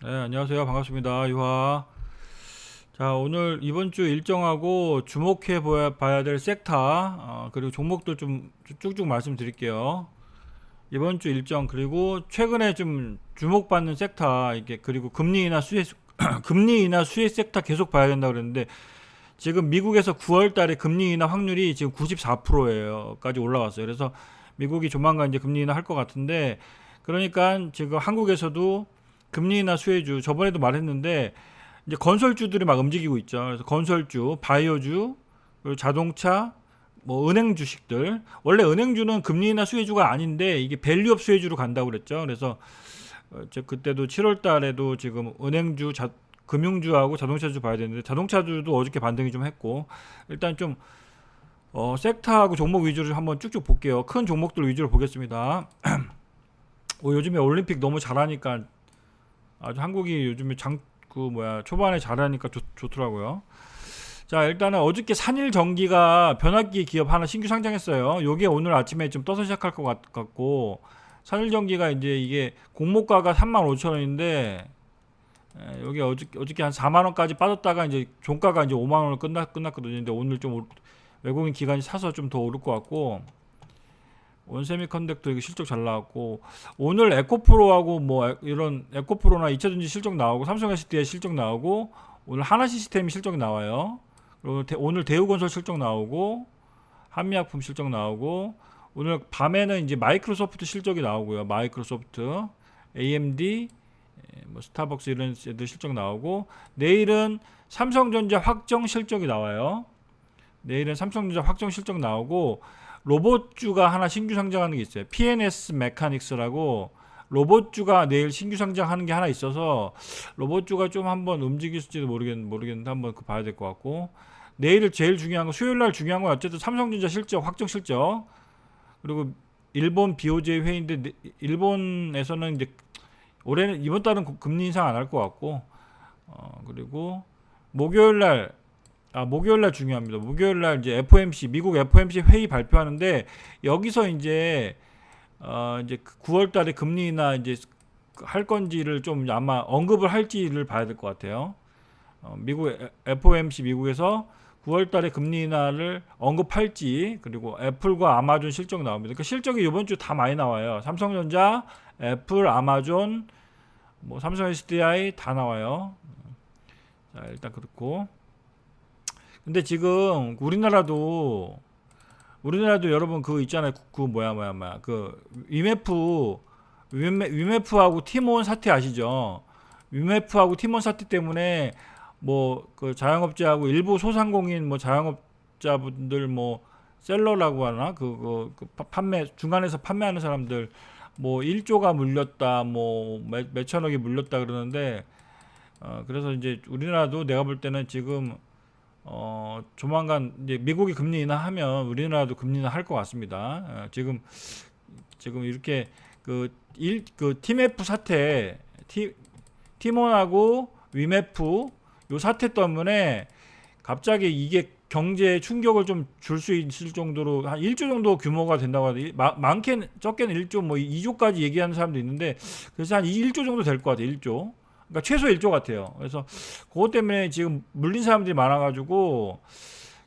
네, 안녕하세요. 반갑습니다. 유하. 자, 오늘 이번 주 일정하고 주목해 봐야 될 섹터, 그리고 종목들 좀 쭉쭉 말씀드릴게요. 이번 주 일정, 그리고 최근에 좀 주목받는 섹터, 이게, 그리고 금리 인하 수혜, 금리 인하 수혜 섹터 계속 봐야 된다고 그랬는데, 지금 미국에서 9월 달에 금리 인하 확률이 지금 94%까지 올라왔어요. 그래서 미국이 조만간 이제 금리 인하 할 것 같은데, 그러니까 지금 한국에서도 금리 인하 수혜주, 저번에도 말했는데, 이제 건설주들이 막 움직이고 있죠. 그래서 건설주, 바이오주, 그리고 자동차, 뭐 은행 주식들. 원래 은행주는 금리 인하 수혜주가 아닌데 이게 밸류업 수혜주로 간다고 그랬죠. 그래서 그때도 7월 달에도 지금 은행주, 금융주하고 자동차주 봐야 되는데 자동차주도 어저께 반등이 좀 했고 일단 좀 섹터하고 종목 위주로 한번 쭉쭉 볼게요. 큰 종목들 위주로 보겠습니다. 요즘에 올림픽 너무 잘하니까 아주 한국이 요즘에 초반에 잘하니까 좋더라고요. 자, 일단은 어저께 산일전기가 변압기 기업 하나 신규 상장했어요. 요게 오늘 아침에 좀 떠서 시작할 것 같고, 산일전기가 이제 이게 공모가가 35,000원인데, 여기 어저께 한 4만원까지 빠졌다가 이제 종가가 이제 5만원을 끝났거든요. 근데 오늘 좀 외국인 기관이 사서 좀 더 오를 것 같고, 온세미컨덕터 이거 실적 잘 나왔고, 오늘 에코프로하고 뭐 이런 에코프로나 2차전지 실적 나오고, 삼성 SDI 실적 나오고, 오늘 하나시스템이 실적 나와요. 그리고 오늘 대우건설 실적 나오고, 한미약품 실적 나오고, 오늘 밤에는 이제 마이크로소프트 실적이 나오고요. 마이크로소프트, AMD, 뭐 스타벅스 이런 애들 실적 나오고, 내일은 삼성전자 확정 실적이 나와요. 내일은 삼성전자 확정 실적 나오고, 로봇주가 하나 신규 상장하는 게 있어요. PNS 메카닉스라고 로봇주가 내일 신규 상장하는 게 하나 있어서 로봇주가 좀 한번 움직일지도 모르겠는데 한번 그 봐야 될 것 같고, 내일 제일 중요한 거, 수요일 날 중요한 건 어쨌든 삼성전자 실적, 확정 실적, 그리고 일본 BOJ 회의인데 일본에서는 이제 올해는 이번 달은 금리 인상 안 할 것 같고, 그리고 목요일 날 목요일 날 중요합니다. 목요일 날 이제 FOMC 미국 FOMC 회의 발표하는데 여기서 이제 9월 달에 금리 인하 이제 할 건지를 좀 아마 언급을 할지를 봐야 될 것 같아요. 미국 FOMC 미국에서 9월 달에 금리 인하를 언급할지, 그리고 애플과 아마존 실적 나옵니다. 그 실적이 이번 주 다 많이 나와요. 삼성전자, 애플, 아마존, 뭐 삼성 SDI 다 나와요. 자, 일단 그렇고. 근데 지금 우리나라도 여러분 그거 있잖아요. 그 뭐야 그 위메프하고 티몬 사태 아시죠? 위메프하고 티몬 사태 때문에 뭐 그 자영업자하고 일부 소상공인 뭐 자영업자분들 뭐 셀러라고 하나 그 판매 중간에서 판매하는 사람들 뭐 1조가 물렸다 뭐 몇천억이 물렸다 그러는데, 그래서 이제 우리나라도 내가 볼 때는 지금 조만간 이제 미국이 금리 인하하면 우리나라도 금리 인하 할 것 같습니다. 지금 이렇게 그 티메프 사태, 티몬하고 위메프 요 사태 때문에 갑자기 이게 경제에 충격을 좀 줄 수 있을 정도로 한 1조 정도 규모가 된다고 하더니 많게는 적게는 1조 뭐 2조까지 얘기하는 사람도 있는데, 그래서 한 1조 정도 될 것 같아요. 1조. 그러니까 최소 1조 같아요. 그래서 그것 때문에 지금 물린 사람들이 많아가지고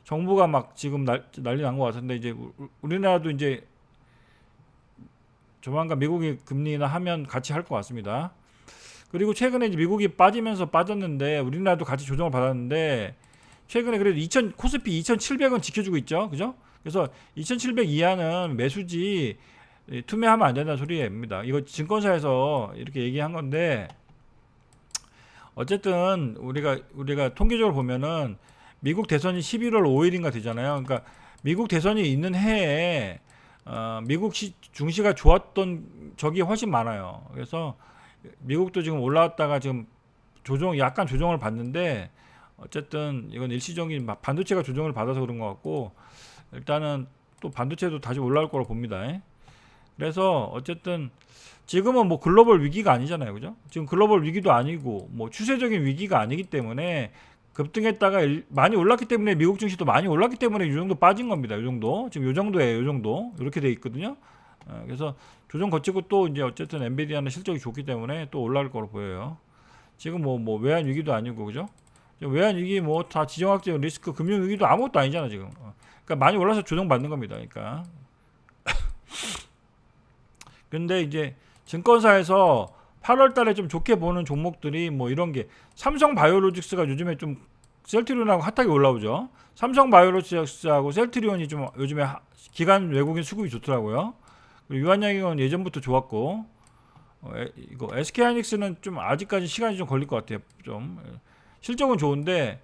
정부가 막 지금 난리 난 것 같은데, 이제 우리나라도 이제 조만간 미국이 금리 인하 하면 같이 할 것 같습니다. 그리고 최근에 이제 미국이 빠졌는데 우리나라도 같이 조정을 받았는데, 최근에 그래도 코스피 2,700은 지켜주고 있죠. 그죠? 그래서 2,700 이하는 매수지, 투매하면 안 된다는 소리입니다. 이거 증권사에서 이렇게 얘기한 건데, 어쨌든 우리가 통계적으로 보면은 미국 대선이 11월 5일인가 되잖아요. 그러니까 미국 대선이 있는 해에 미국 증시가 좋았던 적이 훨씬 많아요. 그래서 미국도 지금 올라왔다가 지금 약간 조정을 받는데, 어쨌든 이건 일시적인 반도체가 조정을 받아서 그런 것 같고, 일단은 또 반도체도 다시 올라올 거로 봅니다. 그래서 어쨌든 지금은 뭐 글로벌 위기가 아니잖아요. 그죠? 지금 글로벌 위기도 아니고 뭐 추세적인 위기가 아니기 때문에 급등했다가 많이 올랐기 때문에 미국 증시도 많이 올랐기 때문에 이 정도 빠진 겁니다. 이 정도. 지금 이 정도예요. 이 정도. 이렇게 돼 있거든요. 그래서 조정 거치고 또 이제 어쨌든 엔비디아는 실적이 좋기 때문에 또 올라갈 거로 보여요. 지금 뭐 외환 위기도 아니고 그죠? 외환 위기 뭐 다 지정학적 리스크 금융 위기도 아무것도 아니잖아 지금. 그러니까 많이 올라서 조정받는 겁니다. 그러니까. 근데 이제 증권사에서 8월 달에 좀 좋게 보는 종목들이 뭐 이런 게 삼성 바이오로직스가 요즘에 좀 셀트리온하고 핫하게 올라오죠. 삼성 바이오로직스하고 셀트리온이 좀 요즘에 기관 외국인 수급이 좋더라고요. 그리고 유한양행은 예전부터 좋았고 이거 SK하이닉스는 좀 아직까지 시간이 좀 걸릴 것 같아요. 좀 실적은 좋은데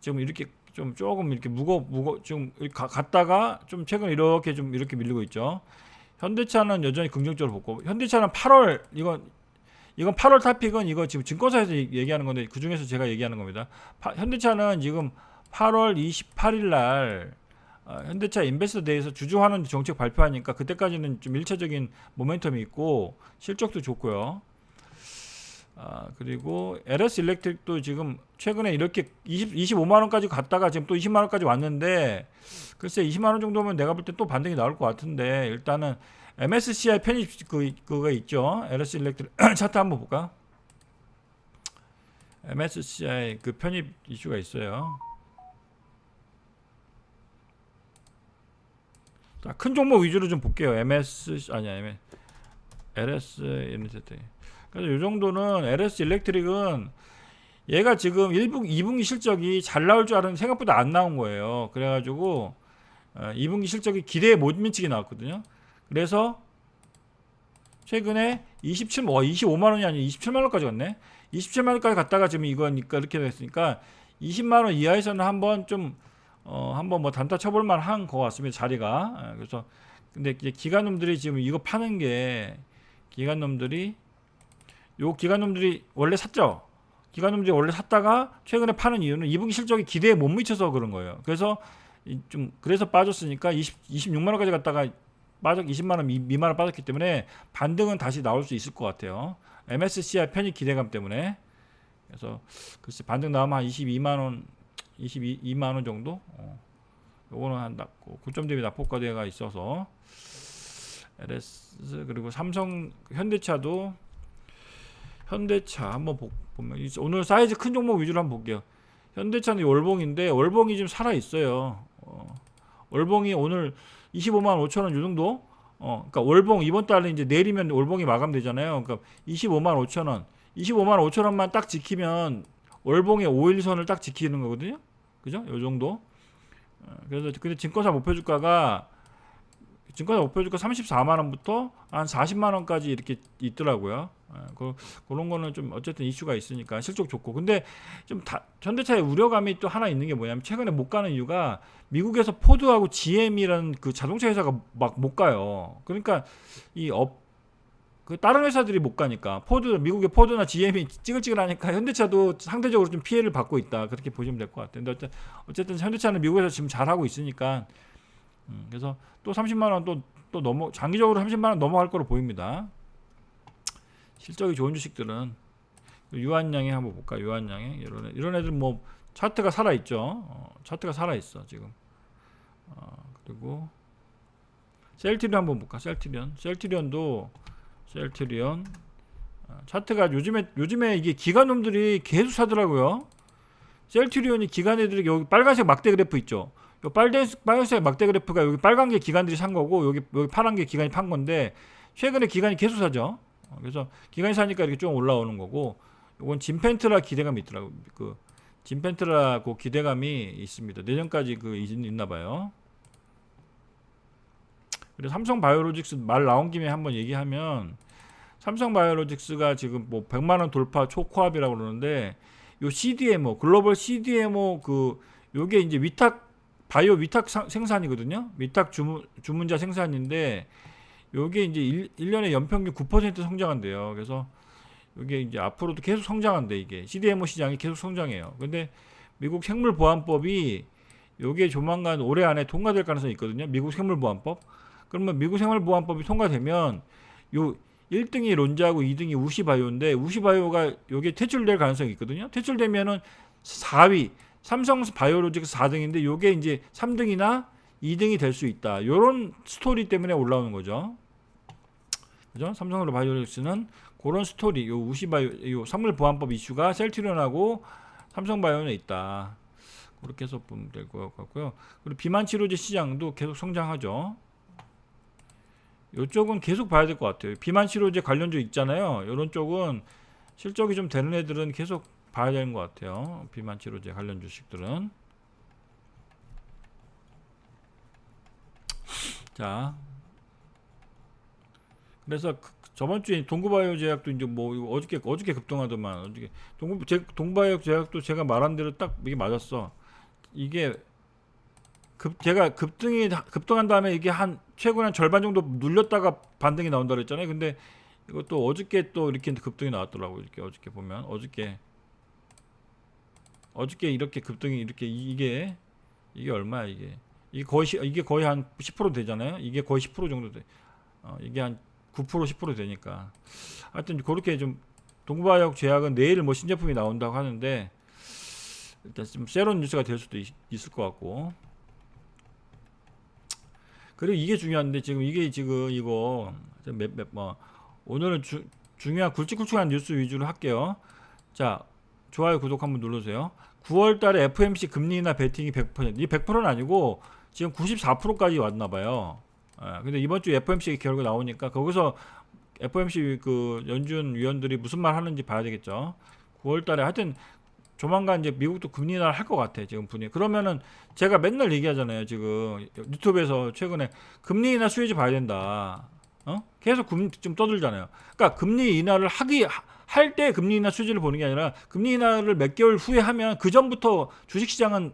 지금 이렇게 좀 조금 이렇게 좀 갔다가 좀 최근 이렇게 좀 이렇게 밀리고 있죠. 현대차는 여전히 긍정적으로 보고 현대차는 8월 이건 8월 탑픽은 이거 지금 증권사에서 얘기하는 건데 그 중에서 제가 얘기하는 겁니다. 현대차는 지금 8월 28일 날 현대차 인베스터 데이에서 주주환원 정책 발표하니까 그때까지는 좀 일차적인 모멘텀이 있고 실적도 좋고요. 그리고 LS 일렉트릭도 지금 최근에 이렇게 25만 원까지 갔다가 지금 또 20만 원까지 왔는데 글쎄 20만 원 정도면 내가 볼 때 또 반등이 나올 것 같은데 일단은 MSCI 편입 그거 있죠. LS 일렉트릭 차트 한번 볼까? MSCI 그 편입 이슈가 있어요. 자, 큰 종목 위주로 좀 볼게요. LS 인베스터. 그래서 이 정도는 LS 일렉트릭은 얘가 지금 2분기 실적이 잘 나올 줄 알았는데 생각보다 안 나온 거예요. 그래가지고 2분기 실적이 기대에 못 미치게 나왔거든요. 그래서 최근에 25만 원이 아니라 27만 원까지 갔네. 27만 원까지 갔다가 지금 이거니까 이렇게 됐으니까 20만 원 이하에서는 한번 좀 한번 뭐 단타 쳐볼 만한 것 같습니다. 자리가. 그래서 근데 이제 기관놈들이 지금 이거 파는 게 기관놈들이 원래 샀죠. 기관놈들이 원래 샀다가 최근에 파는 이유는 2분기 실적이 기대에 못 미쳐서 그런 거예요. 그래서 그래서 빠졌으니까 26만 원까지 갔다가 20만 원 미만을 빠졌기 때문에 반등은 다시 나올 수 있을 것 같아요. MSCI 편입 기대감 때문에. 그래서 글쎄 반등 나오면 한 22만 원 정도. 요거는 한 고점 대비 낙폭과대가 있어서 LS 그리고 삼성 현대차 한번 보면 오늘 사이즈 큰 종목 위주로 한번 볼게요. 현대차는 월봉인데 월봉이 좀 살아 있어요. 월봉이 오늘 25만 5천 원 요 정도. 그러니까 월봉 이번 달에 이제 내리면 월봉이 마감되잖아요. 그러니까 25만 5천 원, 25만 5천 원만 딱 지키면 월봉의 5일선을 딱 지키는 거거든요. 그죠? 요 정도. 그래서 근데 증권사 목표주가 34만 원부터 한 40만 원까지 이렇게 있더라고요. 그런 거는 좀 어쨌든 이슈가 있으니까 실적 좋고. 근데 좀 현대차의 우려감이 또 하나 있는 게 뭐냐면 최근에 못 가는 이유가 미국에서 포드하고 GM이라는 그 자동차 회사가 막 못 가요. 그러니까 그 다른 회사들이 못 가니까 미국의 포드나 GM이 찌글찌글하니까 현대차도 상대적으로 좀 피해를 받고 있다. 그렇게 보시면 될 것 같아요. 근데 어쨌든 현대차는 미국에서 지금 잘하고 있으니까 그래서 또 30만 원 또 장기적으로 30만 원 넘어갈 거로 보입니다. 실적이 좋은 주식들은 유한양행 한번 볼까? 유한양행 이런 애들 뭐 차트가 살아 있죠. 차트가 살아 있어 지금. 그리고 셀트리온 한번 볼까? 셀트리온 차트가 요즘에 이게 기관놈들이 계속 사더라고요. 셀트리온이 기관 애들이 여기 빨간색 막대 그래프 있죠. 요 빨간색 막대 그래프가 여기 빨간 게 기관들이 산 거고 여기 파란 게 기관이 판 건데 최근에 기관이 계속 사죠. 그래서 기관이 사니까 이렇게 좀 올라오는 거고 이건 진펜트라 기대감이 있더라고. 그 진펜트라고 기대감이 있습니다. 내년까지 있나 봐요. 그리고 삼성 바이오로직스 말 나온 김에 한번 얘기하면 삼성 바이오로직스가 지금 뭐 100만 원 돌파 초코합이라고 그러는데 요 CDMO 글로벌 CDMO 요게 이제 바이오 위탁 생산이거든요. 위탁 주문자 생산인데 요게 이제 1년에 연평균 9% 성장한대요. 그래서 요게 이제 앞으로도 계속 성장한대. 이게 CDMO 시장이 계속 성장해요. 근데 미국 생물보안법이 요게 조만간 올해 안에 통과될 가능성이 있거든요. 미국 생물보안법. 그러면 미국 생물보안법이 통과되면 요 1등이 론자고 2등이 우시바이오인데 우시바이오가 요게 퇴출될 가능성이 있거든요. 퇴출되면은 4위 삼성 바이오로직스 4등인데 요게 이제 3등이나 2등이 될 수 있다. 요런 스토리 때문에 올라오는 거죠. 그죠? 삼성 바이오로직스는 그런 스토리, 요 우시바이오, 요 산물보안법 이슈가 셀트리온하고 삼성바이오에 있다. 그렇게 해서 보면 될 것 같고요. 그리고 비만 치료제 시장도 계속 성장하죠. 이쪽은 계속 봐야 될 것 같아요. 비만 치료제 관련주 있잖아요. 이런 쪽은 실적이 좀 되는 애들은 계속 봐야 되는 것 같아요. 비만 치료제 관련 주식들은. 자, 그래서 저번 주에 동구바이오 제약도 이제 뭐 어저께 급등하더만. 어저께 동구바이오 제약도 제가 말한 대로 딱 이게 맞았어. 이게 제가 급등한 다음에 이게 최근 한 절반 정도 눌렸다가 반등이 나온다 그랬잖아요. 근데 이것도 어저께 또 이렇게 급등이 나왔더라고요. 이렇게 어저께 보면 어저께 이렇게 급등이 이렇게 이게 얼마야 이게 거의 한 10% 되잖아요. 이게 거의 10% 정도 돼. 이게 한 9% 10% 되니까 하여튼 그렇게 좀 동부화학 제약은 내일 뭐 신제품이 나온다고 하는데 일단 좀 새로운 뉴스가 될 수도 있을 것 같고. 그리고 이게 중요한데 지금 이거 뭐 오늘은 중요한 굵직굵직한 뉴스 위주로 할게요. 자, 좋아요 구독 한번 눌러주세요. 9월달에 FMC 금리 인하 베팅이 100%, 이 100%는 아니고 지금 94%까지 왔나봐요. 근데 이번 주 FMC 결과 나오니까 거기서 FMC 그 연준 위원들이 무슨 말 하는지 봐야 되겠죠. 9월달에 하여튼 조만간 이제 미국도 금리 인하를 할 것 같아 지금 분위기. 그러면은 제가 맨날 얘기하잖아요. 지금 유튜브에서 최근에 금리 인하 수혜주 봐야 된다. 계속 금리 좀 떠들잖아요. 그러니까 금리 인하를 할 때 금리 인하 수혜주를 보는 게 아니라 금리 인하를 몇 개월 후에 하면 그 전부터 주식시장은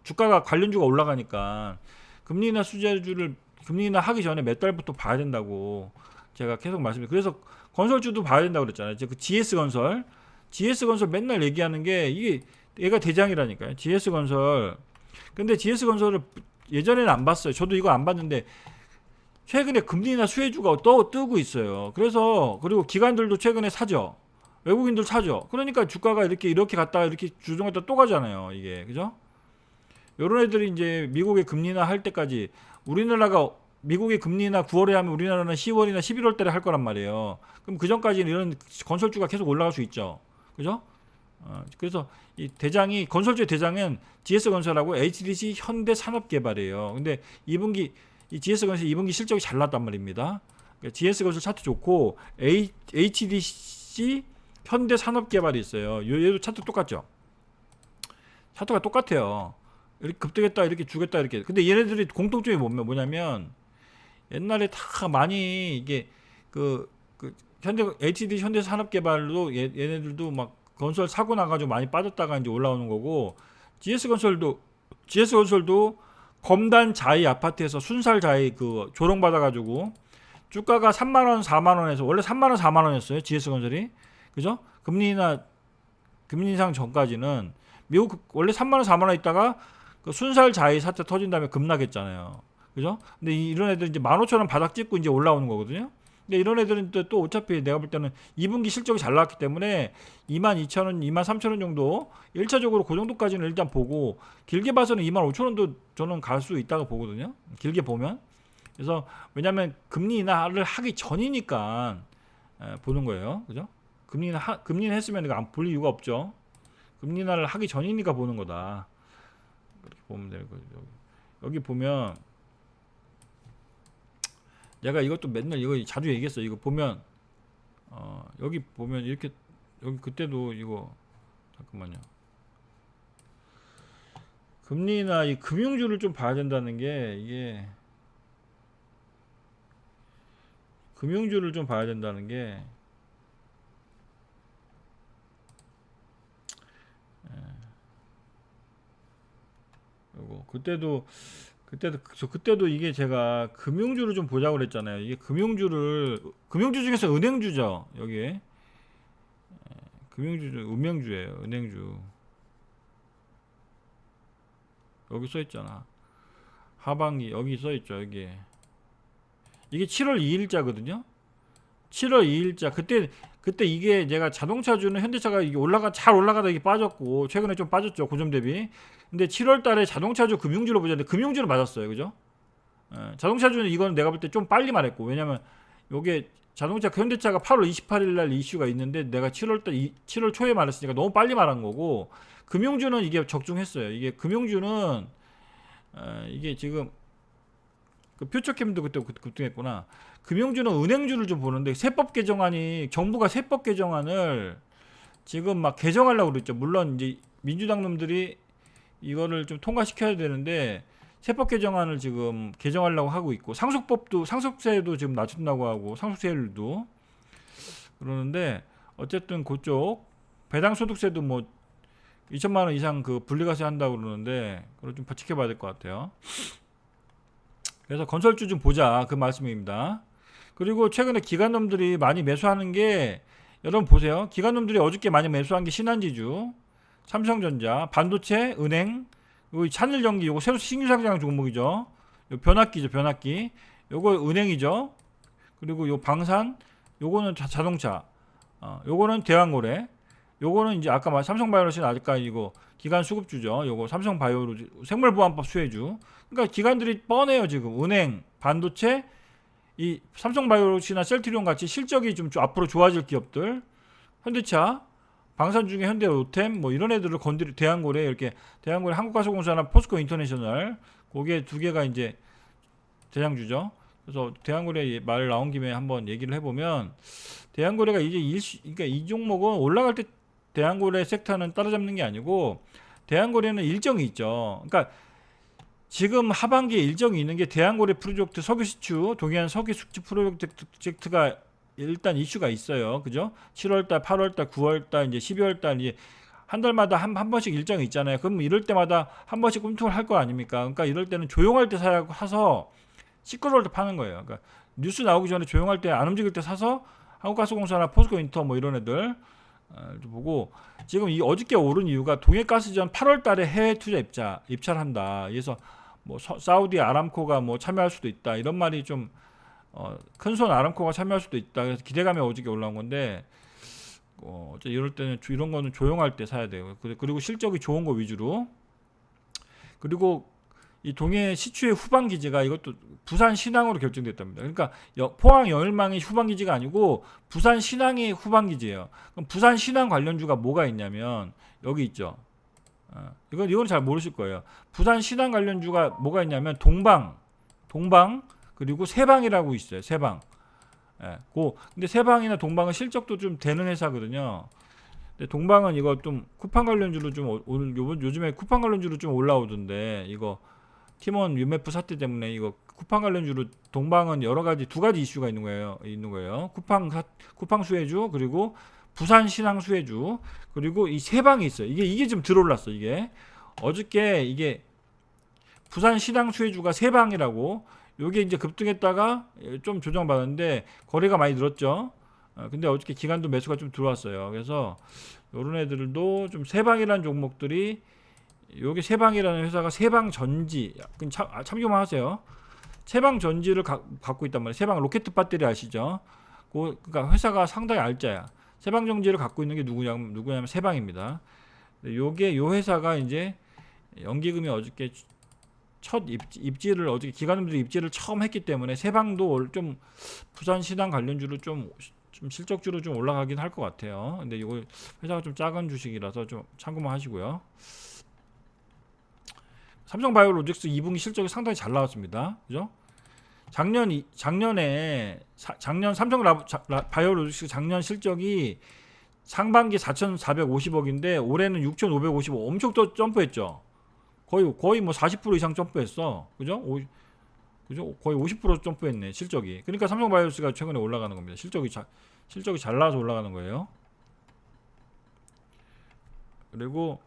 주가가 관련주가 올라가니까 금리 인하 수혜주를 금리 인하 하기 전에 몇 달부터 봐야 된다고 제가 계속 말씀드려요. 그래서 건설주도 봐야 된다고 그랬잖아요. 그 GS건설 맨날 얘기하는 게 이게 얘가 대장이라니까요. GS건설. 근데 GS건설을 예전에는 안 봤어요. 저도 이거 안 봤는데 최근에 금리나 수혜주가 뜨고 있어요. 그리고 기관들도 최근에 사죠. 외국인들 사죠. 그러니까 주가가 이렇게 갔다가 이렇게 주중했다 또 가잖아요. 이게 그죠? 요런 애들이 이제 미국의 금리나 할 때까지 우리나라가 미국의 금리나 9월에 하면 우리나라는 10월이나 11월 달에 할 거란 말이에요. 그럼 그 전까지는 이런 건설주가 계속 올라갈 수 있죠. 그죠? 그래서 이 대장이 건설주의 대장은 GS건설하고 HDC 현대산업개발이에요. 근데 2분기 이 GS건설 2분기 실적이 잘 났단 말입니다. 그러니까 GS건설 차트 좋고 HDC 현대산업개발이 있어요. 얘도 차트 똑같죠? 차트가 똑같아요. 이렇게 급등했다 이렇게 주겠다 이렇게. 근데 얘네들이 공통점이 뭐냐면 옛날에 다 많이 이게 HDC 현대산업개발도 얘네들도 막 건설 사고 나가지고 많이 빠졌다가 이제 올라오는 거고 GS건설도 검단 자이 아파트에서 순살 자이 그 조롱 받아가지고 주가가 3만원 4만원에서 원래 3만원 4만원이었어요. GS건설이 그죠? 금리 인상 전까지는 미국 원래 3만원 4만원 있다가 그 순살 자이 사태 터진 다음에 급락했잖아요. 그죠? 근데 이런 애들 이제 15,000원 바닥 찍고 이제 올라오는 거거든요. 근데 이런 애들은 또 어차피 내가 볼 때는 2분기 실적이 잘 나왔기 때문에 22,000원, 23,000원 정도 1차적으로 그 정도까지는 일단 보고 길게 봐서는 25,000원도 저는 갈 수 있다고 보거든요. 길게 보면. 그래서 왜냐하면 금리 인하를 하기 전이니까 보는 거예요. 그죠? 금리 인하 했으면 이거 안 볼 이유가 없죠. 금리 인하를 하기 전이니까 보는 거다. 그렇게 보면 되는 거죠. 여기 보면 내가 이것도 맨날 이거 자주 얘기했어. 이거 보면 여기 보면 이렇게 여기 그때도 이거 잠깐만요. 금리나 이 금융주를 좀 봐야 된다는 게 이게 금융주를 좀 봐야 된다는 게 이거 그때도 이게 제가 금융주를 좀 보자고 그랬잖아요. 이게 금융주 중에서 은행주죠. 여기에 금융주예요. 은행주. 여기 써 있잖아. 하반기 여기 써 있죠. 여기 이게 7월 2일자거든요. 7월 2일자 그때 이게 제가 자동차주는 현대차가 이게 잘 올라가다 이게 빠졌고 최근에 좀 빠졌죠. 고점 대비. 근데 7월 달에 자동차주 금융주로 보자는데 금융주는 맞았어요. 그죠? 자동차주는 이건 내가 볼 때 좀 빨리 말했고 왜냐면 요게 자동차 현대차가 8월 28일 날 이슈가 있는데 내가 7월 초에 말했으니까 너무 빨리 말한 거고, 금융주는 이게 적중했어요. 이게 금융주는 이게 지금 그 퓨처캠도 그때 급등했구나. 금융주는 은행주를 좀 보는데 세법 개정안이, 정부가 세법 개정안을 지금 막 개정하려고 그랬죠. 물론 이제 민주당 놈들이 이거를 좀 통과시켜야 되는데 세법 개정안을 지금 개정하려고 하고 있고, 상속세도 지금 낮춘다고 하고, 상속세율도 그러는데, 어쨌든 그쪽 배당소득세도 뭐 2천만 원 이상 그 분리과세 한다고 그러는데 그걸 좀 지켜봐야 될 것 같아요. 그래서 건설주 좀 보자, 그 말씀입니다. 그리고 최근에 기관놈들이 많이 매수하는 게, 여러분 보세요. 기관놈들이 어저께 많이 매수한 게 신한지주, 삼성전자, 반도체, 은행, 요 찬일전기, 요거 새로 신규 상장 종목이죠. 요 변압기죠, 변압기. 요거 은행이죠. 그리고 요 방산, 요거는 자동차, 요거는 대왕고래, 요거는 이제 아까 말 삼성바이오로스는 아직까지고 기관 수급주죠. 요거 삼성바이오로스 생물보안법 수혜주. 그러니까 기관들이 뻔해요 지금. 은행, 반도체, 이 삼성바이오로스나 셀트리온 같이 실적이 좀 앞으로 좋아질 기업들, 현대차, 방산 중에 현대 로템 뭐 이런 애들을 건드리, 대한고래, 이렇게 대한고래 한국가스공사나 포스코 인터내셔널, 그게 두 개가 이제 대장주죠. 그래서 대한고래 말 나온 김에 한번 얘기를 해보면, 대한고래가 이제 그러니까 이 종목은 올라갈 때 대한고래 섹터는 따라잡는 게 아니고, 대한고래는 일정이 있죠. 그러니까 지금 하반기에 일정이 있는 게 대한고래 프로젝트 석유시추, 동해안 석유수출 프로젝트가 일단 이슈가 있어요. 그죠? 7월달, 8월달, 9월달, 이제 12월달, 이제 한 달마다 한 번씩 일정이 있잖아요. 그럼 이럴 때마다 한 번씩 꿈틀 할 거 아닙니까? 그러니까 이럴 때는 조용할 때 사서 시끄러울 때 파는 거예요. 그러니까 뉴스 나오기 전에 조용할 때, 안 움직일 때 사서 한국가스공사나 포스코 인터 뭐 이런 애들 보고, 지금 이 어저께 오른 이유가 동해가스전 8월달에 해외 투자 입찰한다. 그래서 뭐 사우디 아람코가 뭐 참여할 수도 있다, 이런 말이 좀 큰손 아람코가 참여할 수도 있다. 그래서 기대감이 어저께 올라온 건데, 이럴 때는 이런 거는 조용할 때 사야 돼요. 그리고 실적이 좋은 거 위주로. 그리고 이 동해 시추의 후방 기지가 이것도 부산 신항으로 결정됐답니다. 그러니까 포항 영일망이 후방 기지가 아니고 부산 신항이 후방 기지예요. 그럼 부산 신항 관련주가 뭐가 있냐면 여기 있죠. 이건 잘 모르실 거예요. 부산 신항 관련주가 뭐가 있냐면 동방 그리고 세방이라고 있어요. 세방. 근데 세방이나 동방은 실적도 좀 되는 회사거든요. 근데 동방은 이거 좀 쿠팡 관련주로 좀 오늘 요즘에 쿠팡 관련주로 좀 올라오던데, 이거 팀원 UMF 사태 때문에 이거 쿠팡 관련주로, 동방은 여러 가지 두 가지 이슈가 있는 거예요. 쿠팡 수혜주, 그리고 부산 신항 수혜주, 그리고 이 세방이 있어요. 이게 좀 들어올랐어. 이게 어저께 이게 부산 신항 수혜주가 세방이라고, 요게 이제 급등했다가 좀 조정받았는데 거래가 많이 늘었죠. 근데 어저께 기관도 매수가 좀 들어왔어요. 그래서 요런 애들도 좀, 세방이라는 종목들이, 요게 세방이라는 회사가 세방전지, 참고만 하세요. 세방전지를 갖고 있단 말이에요. 세방 로켓 배터리 아시죠? 그러니까 회사가 상당히 알짜야. 세방전지를 갖고 있는 게 누구냐면 세방입니다. 요게 요 회사가 이제 연기금이 어저께 첫 입지를 어저께 기관님들이 입지를 처음 했기 때문에 세방도 좀 부산 신항 관련주로 좀 실적주로 좀 올라가긴 할 것 같아요. 근데 이거 회사가 좀 작은 주식이라서 좀 참고만 하시고요. 삼성바이오로직스 2분기 실적이 상당히 잘 나왔습니다. 그죠? 작년 삼성바이오로직스 작년 실적이 상반기 4,450억인데 올해는 6,555억, 엄청 또 점프했죠. 거의 뭐 40% 이상 점프했어. 그죠? 거의 50% 점프했네, 실적이. 그러니까 삼성바이오로직스가 최근에 올라가는 겁니다. 실적이 잘 나와서 올라가는 거예요. 그리고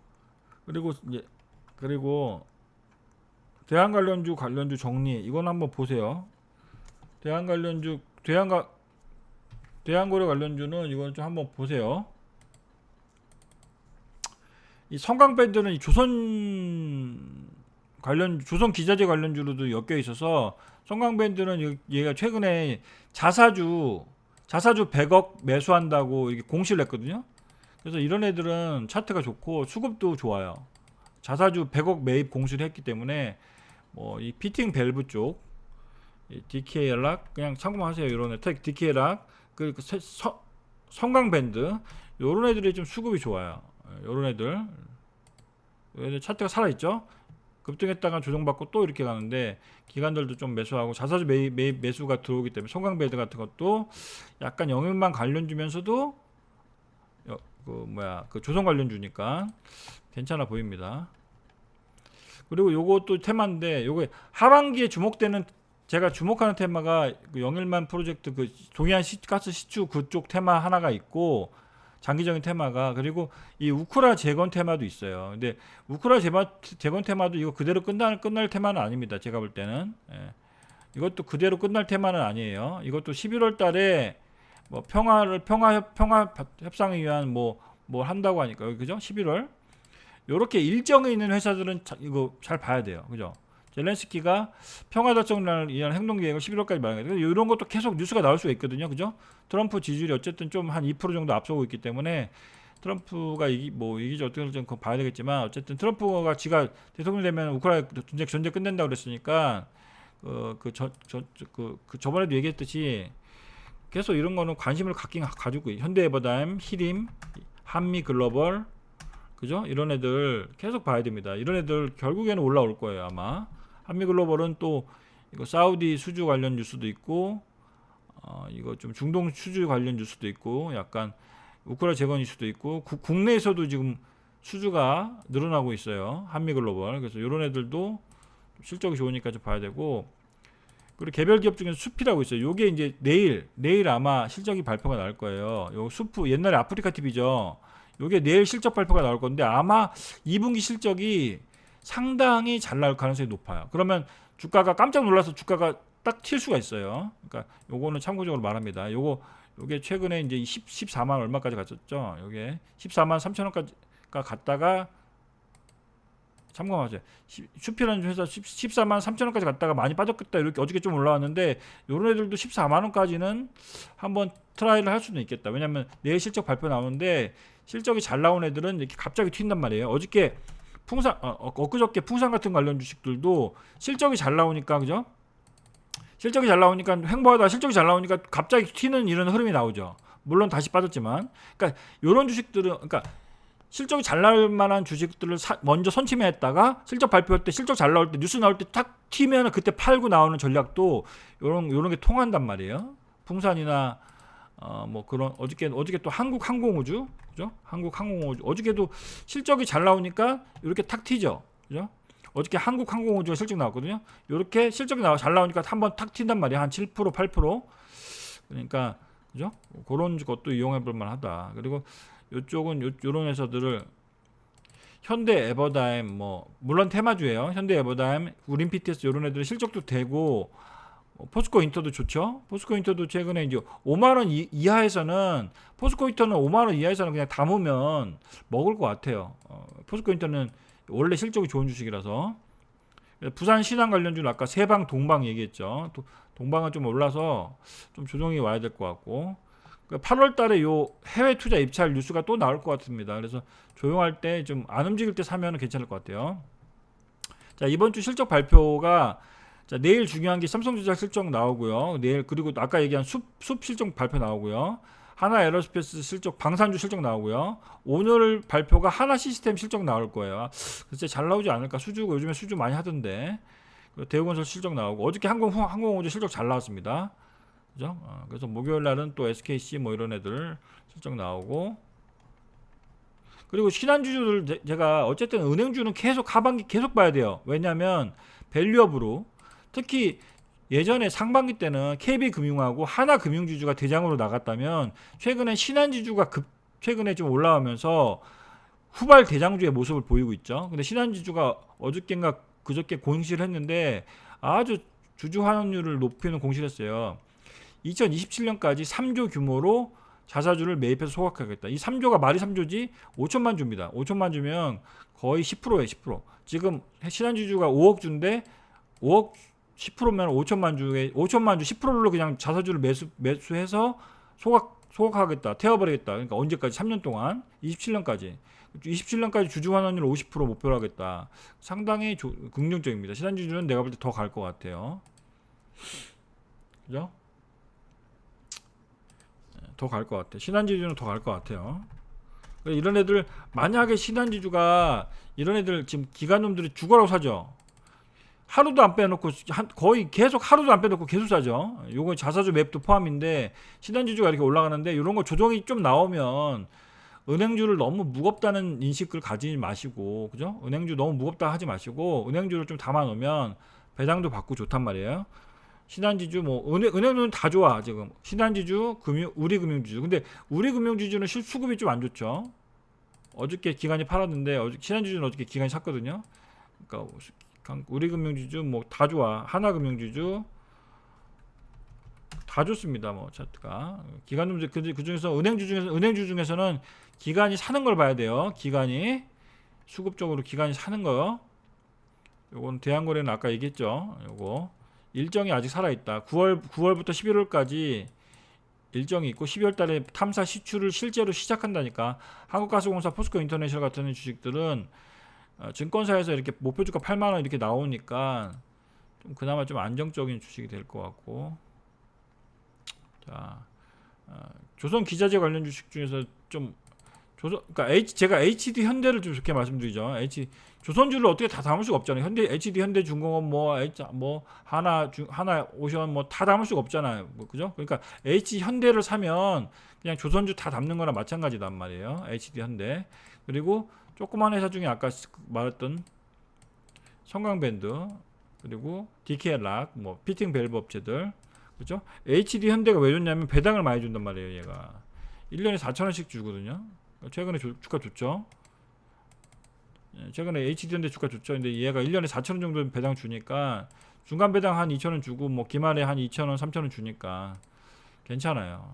대한 관련주 정리, 이건 한번 보세요. 대한고래 관련주는 이건 좀 한번 보세요. 이 성강밴드는 조선 기자재 관련주로도 엮여 있어서, 성강밴드는 얘가 최근에 자사주 100억 매수한다고 이렇게 공시를 했거든요. 그래서 이런 애들은 차트가 좋고 수급도 좋아요. 자사주 100억 매입 공시를 했기 때문에 뭐 이 피팅 밸브 쪽, DK락 그냥 참고만 하세요. 이런 애 DK락 그리고 성광밴드 요런 애들이 좀 수급이 좋아요. 요런 애들 차트가 살아있죠. 급등했다가 조정받고 또 이렇게 가는데 기관들도 좀 매수하고 자사주 매수가 들어오기 때문에 성광밴드 같은 것도 약간 영역만 관련 주면서도 그 조선 관련주니까 괜찮아 보입니다. 그리고 요것도 테마인데 요게 하반기에 주목되는 제가 주목하는 테마가 그 영일만 프로젝트 그 동해안 가스 시추 그쪽 테마 하나가 있고 장기적인 테마가 그리고 이 우크라 재건 테마도 있어요. 근데 우크라 재건 테마도 이거 그대로 끝날 테마는 아닙니다. 제가 볼 때는 이것도 그대로 끝날 테마는 아니에요. 이것도 11월 달에 뭐 평화 협상을 위한 뭐 한다고 하니까 그죠? 11월 요렇게 일정에 있는 회사들은 이거 잘 봐야 돼요. 그죠? 젤렌스키가 평화 달성을 위한 행동 계획을 11월까지 마련했는데 이런 것도 계속 뉴스가 나올 수가 있거든요. 그죠? 트럼프 지지율이 어쨌든 좀 한 2% 정도 앞서고 있기 때문에 트럼프가 이기지 어떻게 될지 그거 봐야 되겠지만 어쨌든 트럼프가 지가 대통령 되면 우크라이나 전쟁 끝낸다고 그랬으니까 저번에도 얘기했듯이 계속 이런 거는 관심을 갖긴 가지고 현대에버다임, 히림, 한미글로벌 그죠? 이런 애들 계속 봐야 됩니다. 이런 애들 결국에는 올라올 거예요 아마. 한미글로벌은 또 이거 사우디 수주 관련 뉴스도 있고 이거 좀 중동 수주 관련 뉴스도 있고 약간 우크라이나 재건 이슈도 있고 국내에서도 지금 수주가 늘어나고 있어요. 한미글로벌. 그래서 이런 애들도 실적이 좋으니까 좀 봐야 되고 그리고 개별 기업 중에서 숲이라고 있어요. 요게 이제 내일 아마 실적이 발표가 날 거예요. 요 숲 옛날에 아프리카 TV죠. 요게 내일 실적 발표가 나올 건데 아마 2분기 실적이 상당히 잘 나올 가능성이 높아요. 그러면 주가가 깜짝 놀라서 주가가 딱 튈 수가 있어요. 그러니까 요거는 참고적으로 말합니다. 요게 최근에 이제 14만 얼마까지 갔었죠. 요게 14만 3천 원까지 갔다가 참고하세요. 슈피라는 회사 14만 3천 원까지 갔다가 많이 빠졌겠다 이렇게 어저께 좀 올라왔는데 요런 애들도 14만 원까지는 한번 트라이를 할 수는 있겠다. 왜냐면 내일 실적 발표 나오는데 실적이 잘 나온 애들은 이렇게 갑자기 튄단 말이에요. 어저께 엊그저께 풍산 같은 관련 주식들도 실적이 잘 나오니까 그죠? 실적이 잘 나오니까 횡보하다가 실적이 잘 나오니까 갑자기 튀는 이런 흐름이 나오죠. 물론 다시 빠졌지만, 그러니까 이런 주식들은 그러니까 실적이 잘 나올 만한 주식들을 먼저 선침했다가 실적 발표할 때 실적 잘 나올 때 뉴스 나올 때 탁 튀면 그때 팔고 나오는 전략도 요런 게 통한단 말이에요. 풍산이나 뭐 그런 어저께 또 한국항공우주 그죠? 한국항공우주 어저께도 실적이 잘 나오니까 이렇게 탁 튀죠. 그죠? 어저께 한국항공우주가 실적 나왔거든요. 이렇게 실적이 잘 나오니까 한번 탁 튄단 말이야. 한 7% 8%. 그러니까 그죠? 그런 것도 이용해 볼 만하다. 그리고 요쪽은 요런 회사들을 현대 에버다임 뭐 물론 테마주예요. 현대 에버다임, 우린 PTS 요런 애들 실적도 되고 포스코 인터도 좋죠. 포스코 인터도 최근에 이제 5만 원 이하에서는 포스코 인터는 5만 원 이하에서는 그냥 담으면 먹을 것 같아요. 포스코 인터는 원래 실적이 좋은 주식이라서 부산 신한 관련주는 아까 세방 동방 얘기했죠. 동방은 좀 올라서 좀 조정이 와야 될 것 같고 8월 달에 요 해외 투자 입찰 뉴스가 또 나올 것 같습니다. 그래서 조용할 때 좀 안 움직일 때 사면 괜찮을 것 같아요. 자, 이번 주 실적 발표가 자, 내일 중요한 게 삼성전자 실적 나오고요. 내일 그리고 아까 얘기한 숲 실적 발표 나오고요. 하나 에어로스페이스 실적, 방산주 실적 나오고요. 오늘 발표가 하나 시스템 실적 나올 거예요. 글쎄 잘 나오지 않을까? 수주고 요즘에 수주 많이 하던데. 대우건설 실적 나오고 어저께 항공우주 실적 잘 나왔습니다. 그죠? 그래서 목요일 날은 또 SKC 뭐 이런 애들 실적 나오고 그리고 신한주주들 제가 어쨌든 은행주는 계속 하반기 계속 봐야 돼요. 왜냐하면 밸류업으로 특히 예전에 상반기 때는 KB금융하고 하나금융지주가 대장으로 나갔다면 최근에 신한지주가 최근에 좀 올라오면서 후발 대장주의 모습을 보이고 있죠. 근데 신한지주가 어저께인가 그저께 공시를 했는데 아주 주주 환원율을 높이는 공시를 했어요. 2027년까지 3조 규모로 자사주를 매입해서 소각하겠다. 이 3조가 말이 3조지 5천만 주입니다. 5천만 주면 거의 10%예요. 10%. 지금 신한지주가 5억 주인데 5억 10%면 5천만 주에 5천만 주 10%로 그냥 자사주를 매수해서 소각하겠다. 태워버리겠다. 그러니까 언제까지? 3년 동안 27년까지 주주 환원율 50% 목표로 하겠다. 상당히 긍정적입니다. 신한지주는 내가 볼 때 더 갈 것 같아요. 그죠? 더 갈 것 같아. 신한지주는 더 갈 것 같아요. 이런 애들 만약에 신한지주가 이런 애들 지금 기관놈들이 죽어라고 사죠. 하루도 안 빼놓고 거의 계속 하루도 안 빼놓고 계속 사죠. 요거 자사주 맵도 포함인데 신한지주가 이렇게 올라가는데 이런 거 조정이 좀 나오면 은행주를 너무 무겁다는 인식을 가지지 마시고, 그죠? 은행주 너무 무겁다 하지 마시고 은행주를 좀 담아 놓으면 배당도 받고 좋단 말이에요. 신한지주 뭐 은행은 다 좋아 지금. 신한지주 우리금융지주. 근데 우리금융지주는 수급이 좀 안 좋죠. 어저께 기관이 팔았는데 신한지주는 어저께 기관이 샀거든요. 그러니까 우리금융지주 뭐 다 좋아. 하나금융지주 다 좋습니다. 뭐 차트가 기관놈들 그 중에서 은행주 중에서는 기관이 사는 걸 봐야 돼요. 기관이 수급적으로 기관이 사는 거요. 요건 대한거래는 아까 얘기했죠. 요거 일정이 아직 살아있다. 9월부터 11월까지 일정이 있고 12월 달에 탐사 시추를 실제로 시작한다니까. 한국가스공사, 포스코인터내셔널 같은 주식들은 증권사에서 이렇게 목표주가 8만원 이렇게 나오니까 좀 그나마 좀 안정적인 주식이 될 것 같고. 자, 조선 기자재 관련 주식 중에서 좀 그러니까 제가 HD 현대를 좀 좋게 말씀드리죠. 조선주를 어떻게 다 담을 수가 없잖아요. HD 현대중공업 뭐 하나 오션 뭐 다 담을 수가 없잖아요. 뭐, 그죠? 그러니까 HD 현대를 사면 그냥 조선주 다 담는 거나 마찬가지단 말이에요. HD 현대. 그리고 조그만 회사 중에 아까 말했던 성강밴드, 그리고 DK락, 뭐 피팅 밸브 업체들, 그죠? HD 현대가 왜 좋냐면 배당을 많이 준단 말이에요. 얘가 1년에 4,000원씩 주거든요. 최근에 주가 좋죠. 최근에 HD 현대 주가 좋죠. 근데 얘가 1년에 4,000원 정도 배당 주니까 중간 배당 한 2,000원 주고 뭐 기말에 한 2,000원, 3,000원 주니까 괜찮아요.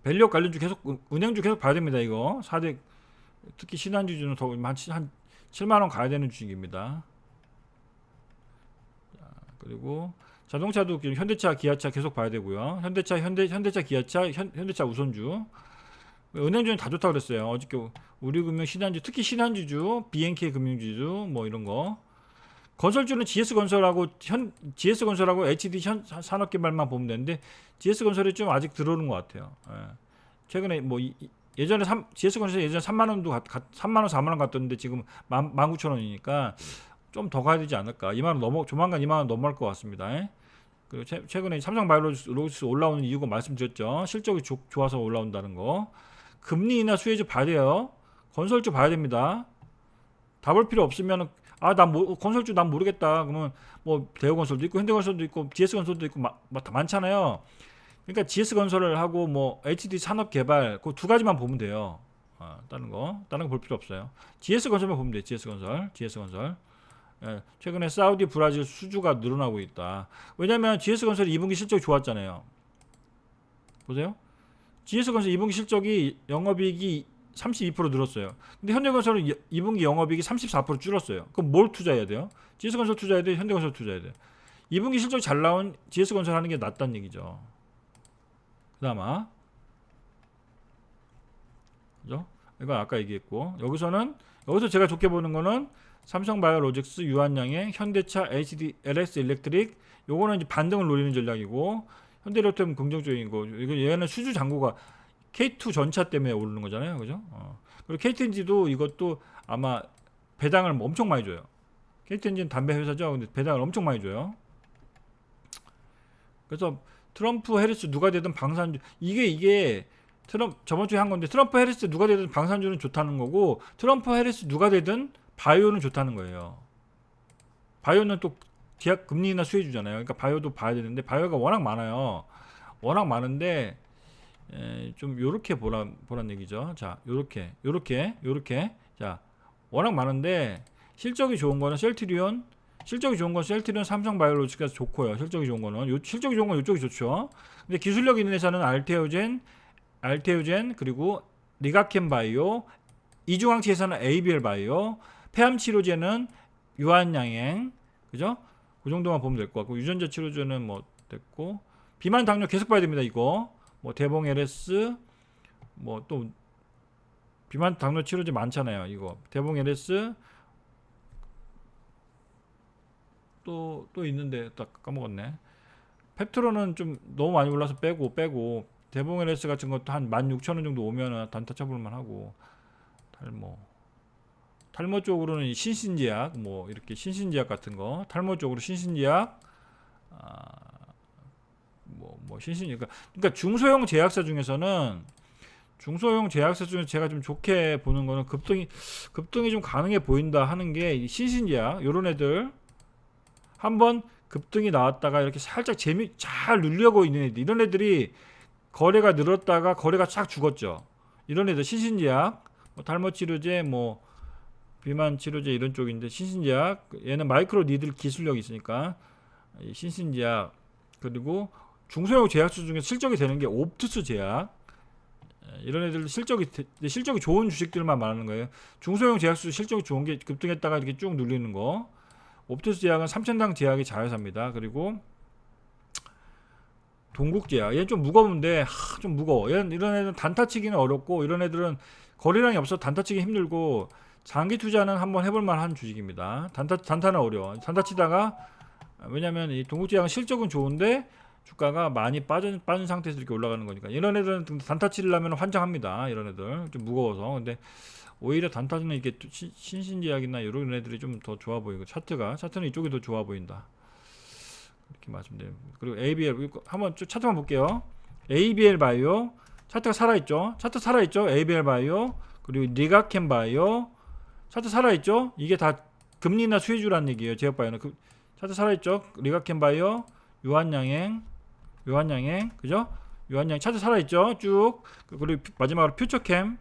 밸류업 관련주 계속 은행주 계속 봐야 됩니다. 이거 4대 특히 신한주주는 더 한 7만 원 가야 되는 주식입니다. 그리고 자동차도 현대차, 기아차 계속 봐야 되고요. 현대차, 기아차, 현대차 우선주. 은행주는 다 좋다고 그랬어요. 어저께 우리금융, 신한주, 특히 신한주주, BNK 금융주주 뭐 이런 거. 건설주는 GS건설하고 GS건설하고 HD 산업개발만 보면 되는데 GS건설이 좀 아직 들어오는 것 같아요. 예. 최근에 뭐 예전에 GS건설이 예전에 3만 원도 3만 원, 4만 원 갔던데 지금 19,000원이니까 좀 더 가야 되지 않을까. 2만 원 조만간 2만 원 넘어갈 것 같습니다. 예. 그리고 최근에 삼성바이오로직스 올라오는 이유가 말씀드렸죠. 실적이 좋아서 올라온다는 거. 금리 인하 수혜주 봐야 돼요. 건설주 봐야 됩니다. 다 볼 필요 없으면 건설주 난 모르겠다. 그러면 뭐 대우건설도 있고 현대건설도 있고 GS건설도 있고 많잖아요. 그러니까 GS건설을 하고 뭐 HD 산업개발 그 두 가지만 보면 돼요. 다른 거 볼 필요 없어요. GS건설만 보면 돼요. GS건설. 예, 최근에 사우디, 브라질 수주가 늘어나고 있다. 왜냐면 GS건설이 2분기 실적이 좋았잖아요. 보세요. GS건설 2분기 실적이 영업이익이 32% 늘었어요. 근데 현대건설은 2분기 영업이익이 34% 줄었어요. 그럼 뭘 투자해야 돼요? GS건설 투자해야 돼요? 현대건설 투자해야 돼요? 2분기 실적이 잘 나온 GS건설 하는 게 낫다는 얘기죠. 그나마. 그죠? 이건 아까 얘기했고, 여기서 제가 좋게 보는 거는 삼성바이오로직스, 유한양행, 현대차, HD, LS 일렉트릭. 요거는 이제 반등을 노리는 전략이고, 현대로템 긍정적인 거. 이거 얘는 수주 잔고가 K2 전차 때문에 오르는 거잖아요. 그죠? 그리고 KTNG도 이것도 아마 배당을 엄청 많이 줘요. KTNG는 담배 회사죠. 근데 배당을 엄청 많이 줘요. 그래서 트럼프, 해리스 누가 되든 방산주, 이게 저번 주에 한 건데, 트럼프, 해리스 누가 되든 방산주는 좋다는 거고, 트럼프, 해리스 누가 되든 바이오는 좋다는 거예요. 바이오는 또 계약 금리나 수혜 주잖아요. 그러니까 바이오도 봐야 되는데, 바이오가 워낙 많아요. 워낙 많은데 좀 요렇게 보란 얘기죠. 자, 요렇게. 자, 워낙 많은데 실적이 좋은 거는 셀트리온, 삼성바이오로직스가 좋고요. 실적이 좋은 건 이쪽이 좋죠. 근데 기술력 있는 회사는 알테오젠, 그리고 리가켄바이오, 이중항체 회사는 ABL바이오, 폐암치료제는 유한양행, 그죠? 그 정도만 보면 될 것 같고, 유전자 치료제는 뭐 됐고, 비만 당뇨 계속 봐야 됩니다. 이거 뭐 대봉 LS, 뭐 또 비만 당뇨 치료제 많잖아요. 이거 대봉 LS, 또 있는데 딱 까먹었네. 펩트론은 좀 너무 많이 올라서 빼고 대봉 LS 같은 것도 한 16,000원 정도 오면은 단타 쳐볼만 하고. 탈모 쪽으로는 신신제약 뭐 이렇게 신신제약 같은 거, 탈모 쪽으로 신신제약, 신신, 그러니까 중소형 제약사 중에서는 제가 좀 좋게 보는 거는 급등이 좀 가능해 보인다 하는 게 이 신신제약 요런 애들 한번 급등이 나왔다가 이렇게 살짝 잘 눌려고 있는 애들, 이런 애들이 거래가 늘었다가 거래가 싹 죽었죠. 이런 애들 신신제약, 뭐 탈모 치료제, 뭐 비만 치료제 이런 쪽인데, 신신제약 얘는 마이크로 니들 기술력이 있으니까 이 신신제약, 그리고 중소형 제약사 중에 실적이 되는 게 옵투스 제약, 이런 애들 실적이 좋은 주식들만 말하는 거예요. 중소형 제약수 실적이 좋은 게 급등했다가 이렇게 쭉 눌리는 거. 옵투스 제약은 삼천당 제약이 자회사입니다. 그리고 동국제약, 얘는 좀 무거운데 좀 무거워. 이런 애들은 단타치기는 어렵고, 이런 애들은 거래량이 없어서 단타치기 힘들고, 장기 투자는 한번 해볼 만한 주식입니다. 단타는 어려워. 단타치다가, 왜냐면 이 동국제약은 실적은 좋은데 주가가 많이 빠진 상태에서 이렇게 올라가는 거니까, 이런 애들은 단타치를 하면 환장합니다. 이런 애들 좀 무거워서. 근데 오히려 단타는 이게 신신제약이나 이런 애들이 좀 더 좋아 보이고, 차트는 이쪽이 더 좋아 보인다, 이렇게 말씀드려요. 그리고 ABL 한번 차트만 볼게요. ABL 바이오 차트가 살아있죠. ABL 바이오, 그리고 리가켄 바이오 차트 살아있죠. 이게 다 금리나 수혜주라는 얘기예요. 제약바이오는 차트 살아있죠. 리가켄 바이오, 유한양행, 그죠? 유한양 차트 살아있죠. 쭉. 그리고 마지막으로 퓨처캠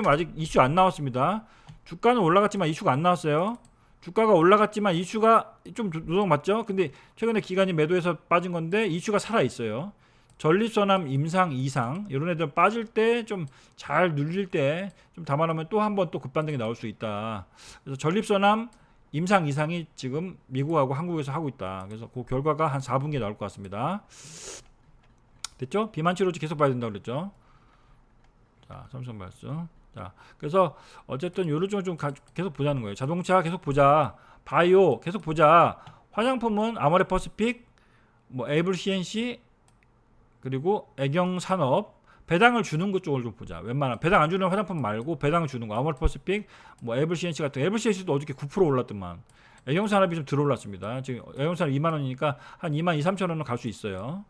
아직 이슈 안 나왔습니다. 주가는 올라갔지만 이슈가 안 나왔어요. 주가가 올라갔지만 이슈가 좀 누적 맞죠? 근데 최근에 기관이 매도해서 빠진 건데 이슈가 살아있어요. 전립선암 임상 이상 이런 애들 빠질 때 좀 잘 눌릴 때 좀 담아놓으면 또 한 번 또 급반등이 나올 수 있다. 그래서 전립선암 임상 이상이 지금 미국하고 한국에서 하고 있다. 그래서 그 결과가 한 4분기에 나올 것 같습니다. 됐죠? 비만 치료제 계속 봐야 된다고 그랬죠? 자, 삼성 발전. 자, 그래서 어쨌든 요런 쪽을 좀 계속 보자는 거예요. 자동차 계속 보자. 바이오 계속 보자. 화장품은 아모레퍼시픽, 뭐 에이블 CNC, 그리고 애경산업, 배당을 주는 것 쪽을 좀 보자. 웬만한 배당 안 주는 화장품 말고 배당을 주는 거. 아모레퍼시픽, 뭐 에이블 CNC 같은. 에이블 CNC도 어저께 9% 올랐더만. 애경산업이 좀 들어올랐습니다. 지금 애경산업 2만 원이니까 한 2만 2, 3천 원은 갈 수 있어요.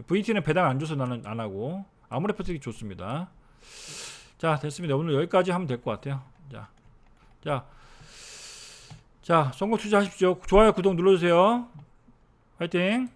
VT는 배당 안 줘서 나는 안 하고, 아모레퍼시픽이 좋습니다. 자, 됐습니다. 오늘 여기까지 하면 될 것 같아요. 자, 선거 투자하십시오. 좋아요, 구독 눌러주세요. 화이팅!